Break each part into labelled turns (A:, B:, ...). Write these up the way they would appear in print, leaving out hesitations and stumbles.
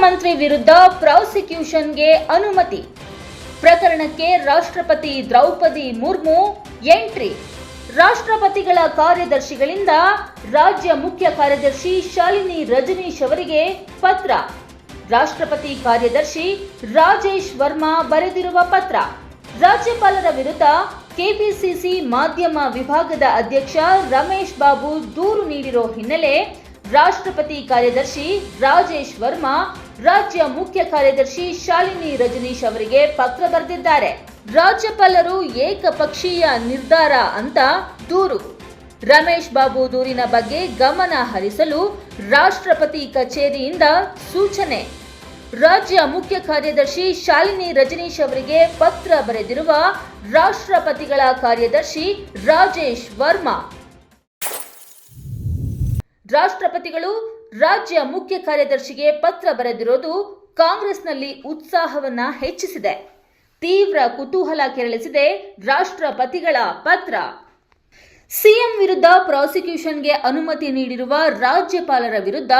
A: ಮುಖ್ಯಮಂತ್ರಿ ವಿರುದ್ಧ ಪ್ರಾಸಿಕ್ಯೂಷನ್ಗೆ ಅನುಮತಿ. ಪ್ರಕರಣಕ್ಕೆ ರಾಷ್ಟ್ರಪತಿ ದ್ರೌಪದಿ ಮುರ್ಮು ಎಂಟ್ರಿ. ರಾಷ್ಟ್ರಪತಿಗಳ ಕಾರ್ಯದರ್ಶಿಗಳಿಂದ ರಾಜ್ಯ ಮುಖ್ಯ ಕಾರ್ಯದರ್ಶಿ ಶಾಲಿನಿ ರಜನೀಶ್ ಅವರಿಗೆ ಪತ್ರ. ರಾಷ್ಟ್ರಪತಿ ಕಾರ್ಯದರ್ಶಿ ರಾಜೇಶ್ ವರ್ಮಾ ಬರೆದಿರುವ ಪತ್ರ. ರಾಜ್ಯಪಾಲರ ವಿರುದ್ಧ ಕೆಪಿಸಿಸಿ ಮಾಧ್ಯಮ ವಿಭಾಗದ ಅಧ್ಯಕ್ಷ ರಮೇಶ್ ಬಾಬು ದೂರು ನೀಡಿರೋ ಹಿನ್ನೆಲೆ ರಾಷ್ಟ್ರಪತಿ ಕಾರ್ಯದರ್ಶಿ ರಾಜೇಶ್ ವರ್ಮಾ ರಾಜ್ಯ ಮುಖ್ಯ ಕಾರ್ಯದರ್ಶಿ ಶಾಲಿನಿ ರಜನೀಶ್ ಅವರಿಗೆ ಪತ್ರ ಬರೆದಿದ್ದಾರೆ. ರಾಜ್ಯಪಾಲರು ಏಕಪಕ್ಷೀಯ ನಿರ್ಧಾರ ಅಂತ ದೂರು. ರಮೇಶ್ ಬಾಬು ದೂರಿನ ಬಗ್ಗೆ ಗಮನ ಹರಿಸಲು ರಾಷ್ಟ್ರಪತಿ ಕಚೇರಿಯಿಂದ ಸೂಚನೆ. ರಾಜ್ಯ ಮುಖ್ಯ ಕಾರ್ಯದರ್ಶಿ ಶಾಲಿನಿ ರಜನೀಶ್ ಅವರಿಗೆ ಪತ್ರ ಬರೆದಿರುವ ರಾಷ್ಟ್ರಪತಿಗಳ ಕಾರ್ಯದರ್ಶಿ ರಾಜೇಶ್ ವರ್ಮಾ. ರಾಷ್ಟ್ರಪತಿಗಳು ರಾಜ್ಯ ಮುಖ್ಯ ಕಾರ್ಯದರ್ಶಿಗೆ ಪತ್ರ ಬರೆದಿರೋದು ಕಾಂಗ್ರೆಸ್ನಲ್ಲಿ ಉತ್ಸಾಹವನ್ನ ಹೆಚ್ಚಿಸಿದೆ. ತೀವ್ರ ಕುತೂಹಲ ಕೆರಳಿಸಿದೆ ರಾಷ್ಟ್ರಪತಿಗಳ ಪತ್ರ. ಸಿಎಂ ವಿರುದ್ಧ ಪ್ರಾಸಿಕ್ಯೂಷನ್ಗೆ ಅನುಮತಿ ನೀಡಿರುವ ರಾಜ್ಯಪಾಲರ ವಿರುದ್ಧ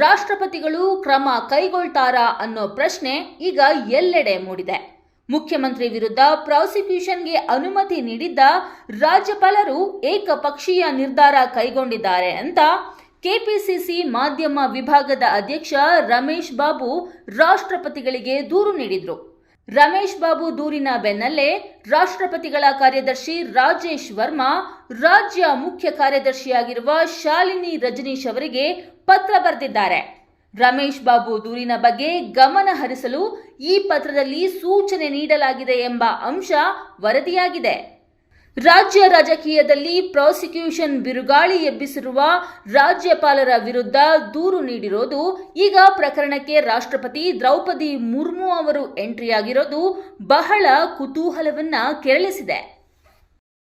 A: ರಾಷ್ಟ್ರಪತಿಗಳು ಕ್ರಮ ಕೈಗೊಳ್ತಾರಾ ಅನ್ನೋ ಪ್ರಶ್ನೆ ಈಗ ಎಲ್ಲೆಡೆ ಮೂಡಿದೆ. ಮುಖ್ಯಮಂತ್ರಿ ವಿರುದ್ಧ ಪ್ರಾಸಿಕ್ಯೂಷನ್ಗೆ ಅನುಮತಿ ನೀಡಿದ್ದ ರಾಜ್ಯಪಾಲರು ಏಕಪಕ್ಷೀಯ ನಿರ್ಧಾರ ಕೈಗೊಂಡಿದ್ದಾರೆ ಅಂತ ಕೆಪಿಸಿಸಿ ಮಾಧ್ಯಮ ವಿಭಾಗದ ಅಧ್ಯಕ್ಷ ರಮೇಶ್ ಬಾಬು ರಾಷ್ಟ್ರಪತಿಗಳಿಗೆ ದೂರು ನೀಡಿದ್ರು. ರಮೇಶ್ ಬಾಬು ದೂರಿನ ಬೆನ್ನಲ್ಲೇ ರಾಷ್ಟ್ರಪತಿಗಳ ಕಾರ್ಯದರ್ಶಿ ರಾಜೇಶ್ ವರ್ಮಾ ರಾಜ್ಯ ಮುಖ್ಯ ಕಾರ್ಯದರ್ಶಿಯಾಗಿರುವ ಶಾಲಿನಿ ರಜನೀಶ್ ಅವರಿಗೆ ಪತ್ರ ಬರೆದಿದ್ದಾರೆ. ರಮೇಶ್ ಬಾಬು ದೂರಿನ ಬಗ್ಗೆ ಗಮನ ಹರಿಸಲು ಈ ಪತ್ರದಲ್ಲಿ ಸೂಚನೆ ನೀಡಲಾಗಿದೆ ಎಂಬ ಅಂಶ ವರದಿಯಾಗಿದೆ. ರಾಜ್ಯ ರಾಜಕೀಯದಲ್ಲಿ ಪ್ರಾಸಿಕ್ಯೂಷನ್ ಬಿರುಗಾಳಿ ಎಬ್ಬಿಸಿರುವ ರಾಜ್ಯಪಾಲರ ವಿರುದ್ಧ ದೂರು ನೀಡಿರೋದು, ಈಗ ಪ್ರಕರಣಕ್ಕೆ ರಾಷ್ಟ್ರಪತಿ ದ್ರೌಪದಿ ಮುರ್ಮು ಅವರು ಎಂಟ್ರಿಯಾಗಿರೋದು ಬಹಳ ಕುತೂಹಲವನ್ನ ಕೆರಳಿಸಿದೆ.